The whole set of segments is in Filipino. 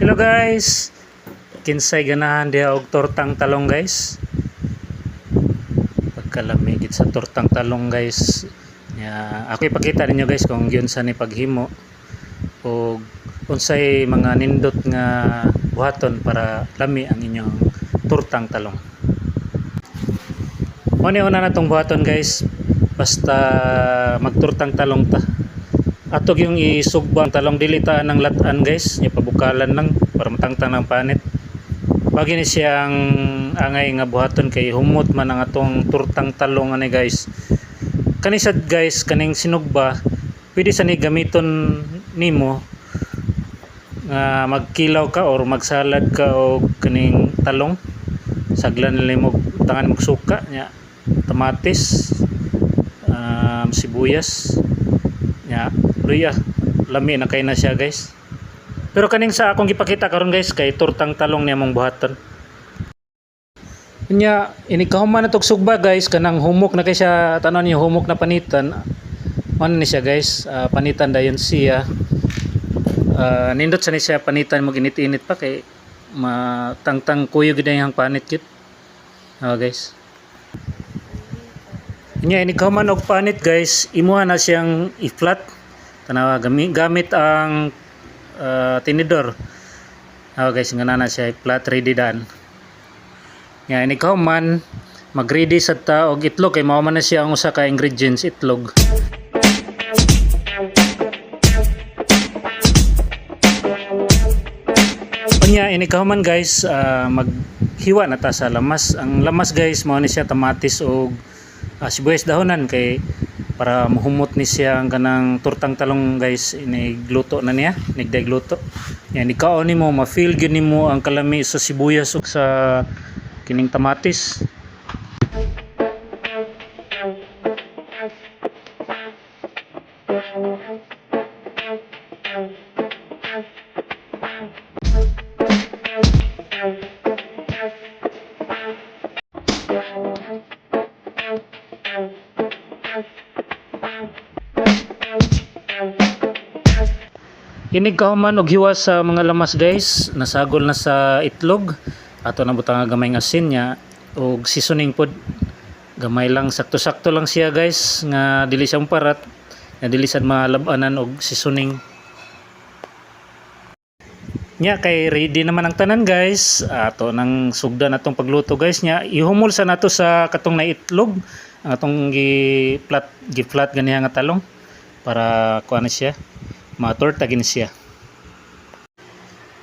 Hello guys, kinsay ganahan diha og tortang talong guys. Pagkalamig sa tortang talong guys. Ako ipakita ninyo guys kung gyud sa ni paghimo o unsay mga nindot nga buhaton para lami ang inyong tortang talong. Una na tong buhaton guys, basta magturtang talong ta. Atog yung isugbang talong dilitaan ng latan guys, nya pabukalan lang para matangtang ng panit. Bagi ni siyang angay nga buhaton kay humot man ang atong turtang talong ani guys. Kani sad guys, kaning sinugba, pwede sa ni gamiton nimo nga magkilaw ka or magsalad ka og kaning talong. Saglan nimo tangan mo suka nya tamatis, sibuyas. Nya luya lami na kay na siya guys. Pero kaning sa akong gipakita karon guys kay turtang talong niya mong buhaton. Nya ini kahuman na tog sugba guys, kanang humok na kay siya, tanan niyo humok na panitan. Man ni siya guys, panitan dayon siya. Nindot sa ni siya panitan mo ginit-init pa kay matangtang kuyo gid ang panit kit. Guys. Nya ini kahuman og panit guys, imuha na siyang i-flat. Tanawa gamit ang tinidor. Guys, nga na siya flat ready dan. Nga ini kauman mag-ready sa ta og itlog kay mao man na siya ang usa ka ingredients, itlog. Unya ini kauman guys, maghiwa na ta sa lamas. Ang lamas guys mao ni siya tamatis og sibuyas dahonan kay para mahumot ni siya ang kanang turtang talong guys, inigluto na niya, nigdagluto. Yan, ikaw ni mo ma-feel gyud nimo ang kalami sa sibuyas ug sa kining tamatis. Inig kahuman og hiwa sa mga lamas guys, nasagol na sa itlog. Ato na butang gamay nga asin niya og seasoning pod. Gamay lang, sakto-sakto lang siya guys, nga dili siya parat, nga dili sad malabanan og seasoning. Nya kay ready naman ang tanan guys. Ato nang sugdan atong pagluto guys nya. Ihumol sa nato sa katong na itlog, ang atong gi-flat ganiha nga talong para kuan siya. Matorta gini siya.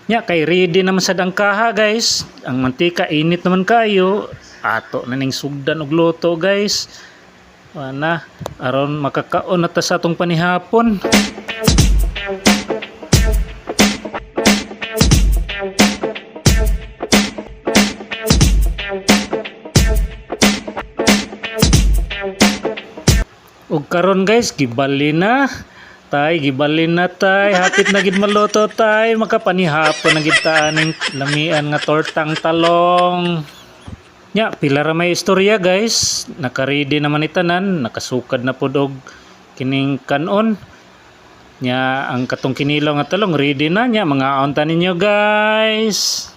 Nya kay ready naman sad ang kaha guys. Ang mantika init naman kayo. Ato na ning sugdan og luto guys. Ana aron makakaon na ta sa atong panihapon. Ug karon guys gibali na. Gibalin na tay, hapit na gid maluto tay, makapanihapon na gid ta ning lamian nga tortang talong. Nya pila ra may istorya guys, naka-ready naman itanan, nakasukad na pud og kining kanon. Nya ang katong kinilaw nga talong ready na nya, mga aunta ninyo guys.